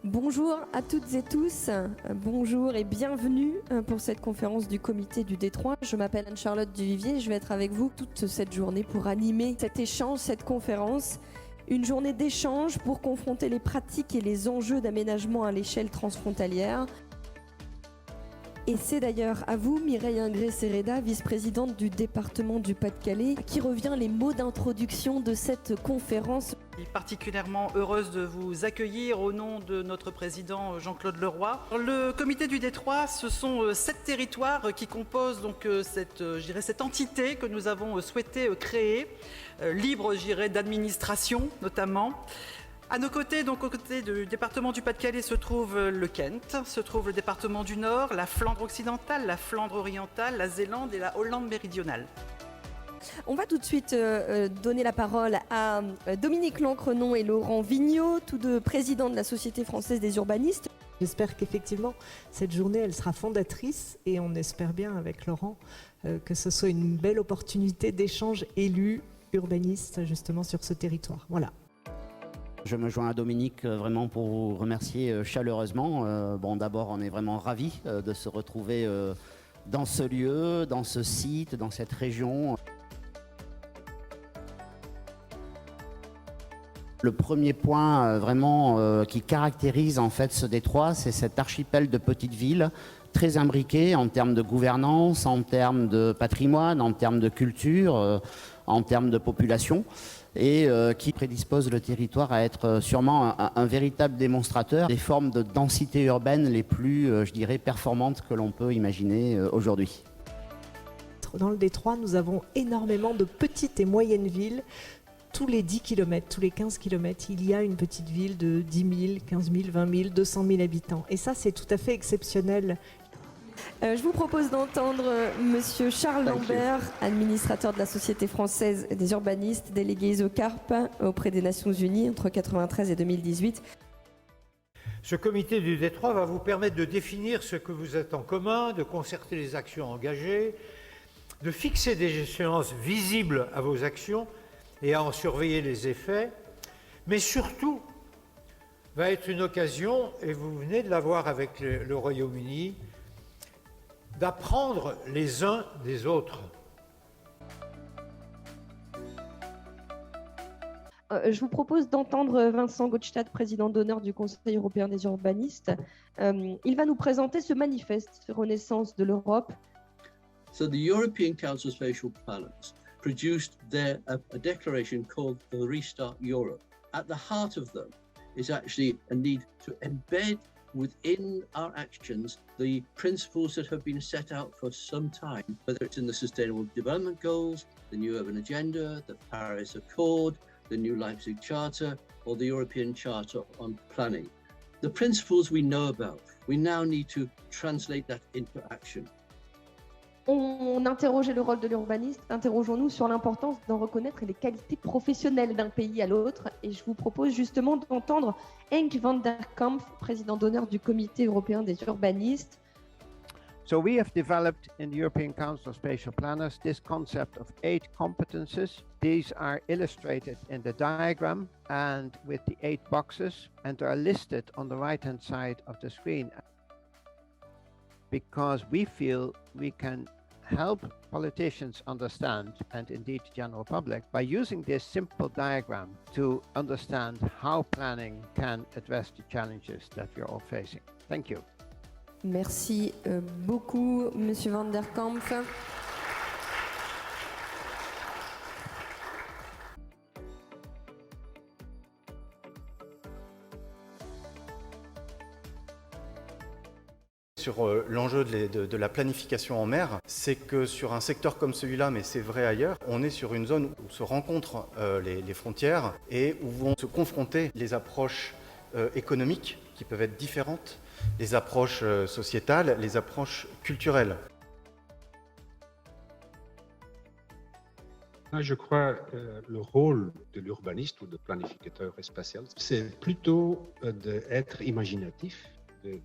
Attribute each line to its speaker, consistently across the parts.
Speaker 1: Bonjour à toutes et tous, bonjour et bienvenue pour cette conférence du comité du Détroit. Je m'appelle Anne-Charlotte Duvivier et je vais être avec vous toute cette journée pour animer cet échange, cette conférence. Une journée d'échange pour confronter les pratiques et les enjeux d'aménagement à l'échelle transfrontalière. Et c'est d'ailleurs à vous, Mireille Ingré-Sereda, vice-présidente du département du Pas-de-Calais, qui revient les mots d'introduction de cette conférence.
Speaker 2: Je suis particulièrement heureuse de vous accueillir au nom de notre président Jean-Claude Leroy. Le comité du Détroit, ce sont 7 territoires qui composent donc cette entité que nous avons souhaité créer, libre d'administration notamment. À nos côtés, donc aux côtés du département du Pas-de-Calais, se trouve le Kent, se trouve le département du Nord, la Flandre occidentale, la Flandre orientale, la Zélande et la Hollande méridionale.
Speaker 1: On va tout de suite donner la parole à Dominique Lancrenon et Laurent Vigneault, tous deux présidents de la Société française des urbanistes.
Speaker 3: J'espère qu'effectivement, cette journée, elle sera fondatrice et on espère bien avec Laurent que ce soit une belle opportunité d'échange élus urbanistes justement sur ce territoire. Voilà.
Speaker 4: Je me joins à Dominique vraiment pour vous remercier chaleureusement. D'abord, on est vraiment ravis de se retrouver dans ce lieu, dans ce site, dans cette région. Le premier point vraiment qui caractérise en fait ce détroit, c'est cet archipel de petites villes très imbriquées en termes de gouvernance, en termes de patrimoine, en termes de culture, en termes de population, et qui prédispose le territoire à être sûrement un véritable démonstrateur des formes de densité urbaine les plus, je dirais, performantes que l'on peut imaginer aujourd'hui.
Speaker 3: Dans le Détroit, nous avons énormément de petites et moyennes villes. Tous les 10 km, tous les 15 km, il y a une petite ville de 10 000, 15 000, 20 000, 200 000 habitants. Et ça, c'est tout à fait exceptionnel.
Speaker 1: Je vous propose d'entendre Monsieur Charles Lambert, administrateur de la Société française des urbanistes, délégué ISOCARP auprès des Nations Unies entre 1993 et 2018.
Speaker 5: Ce comité du Détroit va vous permettre de définir ce que vous êtes en commun, de concerter les actions engagées, de fixer des échéances visibles à vos actions et à en surveiller les effets, mais surtout va être une occasion, et vous venez de l'avoir avec le Royaume-Uni, d'apprendre les uns des autres.
Speaker 1: Je vous propose d'entendre Vincent Gottstadt, président d'honneur du Conseil européen des urbanistes. Il va nous présenter ce manifeste Renaissance de l'Europe.
Speaker 6: So the European Council of Spatial Planners produced a declaration called the Restart Europe. At the heart of them is actually a need to embed within our actions the principles that have been set out for some time, whether it's in the Sustainable Development Goals, the New Urban Agenda, the Paris Accord, the New Leipzig Charter, or the European Charter on Planning. The principles we know about, we now need to translate that into action.
Speaker 1: On interrogeait le rôle de l'urbaniste, interrogeons-nous sur l'importance d'en reconnaître les qualités professionnelles d'un pays à l'autre. Et je vous propose justement d'entendre Henk van der Kamp, président d'honneur du Comité européen des urbanistes.
Speaker 7: So we have developed in the European Council of Spatial Planners this concept of 8 competences. These are illustrated in the diagram and with the 8 boxes, and are listed on the right-hand side of the screen. Because we feel we can help politicians understand, and indeed the general public, by using this simple diagram to understand how planning can address the challenges that we're all facing. Thank you.
Speaker 1: Merci beaucoup, Monsieur van der Kamp.
Speaker 8: Sur l'enjeu de la planification en mer, c'est que sur un secteur comme celui-là, mais c'est vrai ailleurs, on est sur une zone où se rencontrent les frontières et où vont se confronter les approches économiques qui peuvent être différentes, les approches sociétales, les approches culturelles.
Speaker 9: Je crois que le rôle de l'urbaniste ou de planificateur spatial, c'est plutôt d'être imaginatif,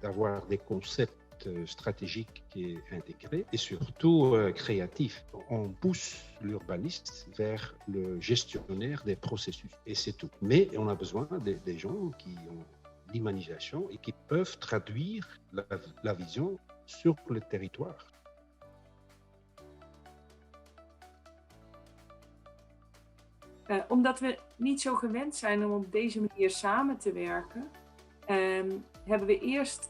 Speaker 9: d'avoir des concepts stratégiques et intégrés et surtout créatifs. On pousse l'urbaniste vers le gestionnaire des processus et c'est tout. Mais on a besoin des gens qui ont d'humanisation et qui peuvent traduire la vision sur le territoire.
Speaker 10: Omdat we niet zo gewend zijn om op deze manier samen te werken, hebben we eerst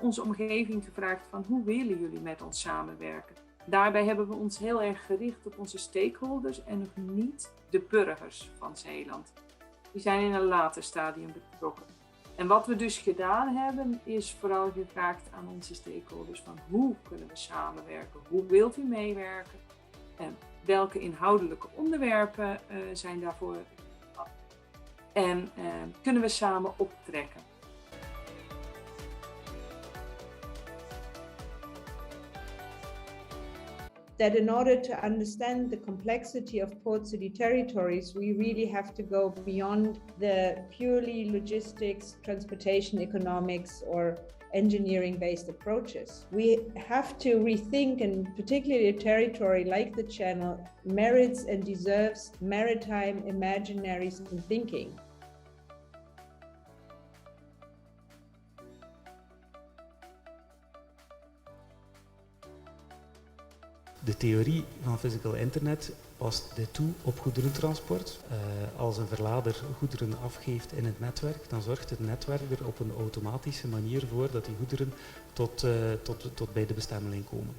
Speaker 10: onze omgeving gevraagd van hoe willen jullie met ons samenwerken. Daarbij hebben we ons heel erg gericht op onze stakeholders en nog niet de burgers van Zeeland. Die zijn in een later stadium betrokken. En wat we dus gedaan hebben, is vooral gevraagd aan onze stakeholders van hoe kunnen we samenwerken, hoe wilt u meewerken en welke inhoudelijke onderwerpen zijn daarvoor en kunnen we samen optrekken.
Speaker 11: That in order to understand the complexity of port city territories, we really have to go beyond the purely logistics, transportation economics, or engineering-based approaches. We have to rethink, and particularly a territory like the Channel merits and deserves maritime imaginaries and thinking.
Speaker 12: De theorie van physical internet past dit toe op goederentransport. Als een verlader goederen afgeeft in het netwerk, dan zorgt het netwerk er op een automatische manier voor dat die goederen tot bij de bestemmeling komen.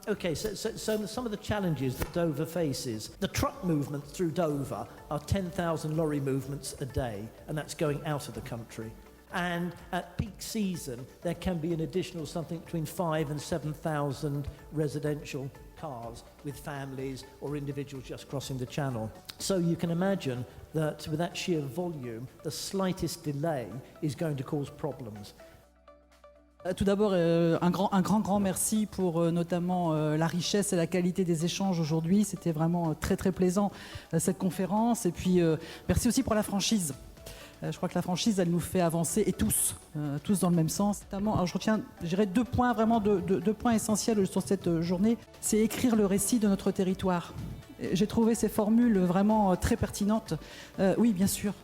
Speaker 13: Okay, so some of the challenges that Dover faces. The truck movement through Dover are 10,000 lorry movements a day, and that's going out of the country. And at peak season, there can be an additional something between 5,000 and 7,000 residential cars with families or individuals just crossing the channel. So you can imagine that with that sheer volume, the slightest delay is going to cause problems.
Speaker 14: Tout d'abord, un grand merci pour notamment la richesse et la qualité des échanges aujourd'hui. C'était vraiment très très plaisant cette conférence. Et puis merci aussi pour la franchise. Je crois que la franchise, elle nous fait avancer, et tous dans le même sens. Notamment, alors je retiens, je dirais deux points essentiels sur cette journée. C'est écrire le récit de notre territoire. J'ai trouvé ces formules vraiment très pertinentes. Oui, bien sûr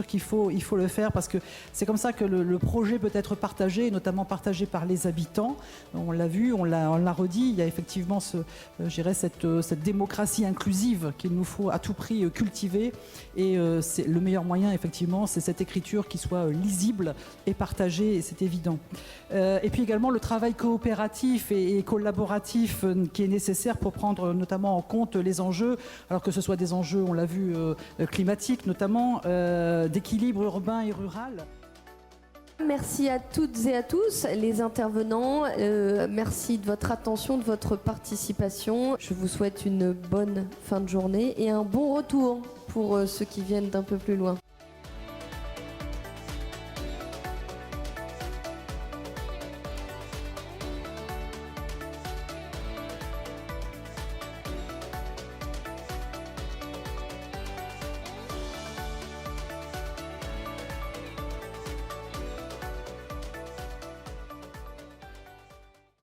Speaker 14: qu'il faut le faire parce que c'est comme ça que le projet peut être partagé, notamment partagé par les habitants. On l'a vu, on l'a redit, il y a effectivement cette démocratie inclusive qu'il nous faut à tout prix cultiver. Et c'est le meilleur moyen, effectivement, c'est cette écriture qui soit lisible et partagée, et c'est évident. Et puis également le travail coopératif et collaboratif qui est nécessaire pour prendre notamment en compte les enjeux, alors que ce soit des enjeux, on l'a vu, climatiques notamment, d'équilibre urbain et rural.
Speaker 1: Merci à toutes et à tous les intervenants, merci de votre attention, de votre participation. Je vous souhaite une bonne fin de journée et un bon retour pour ceux qui viennent d'un peu plus loin.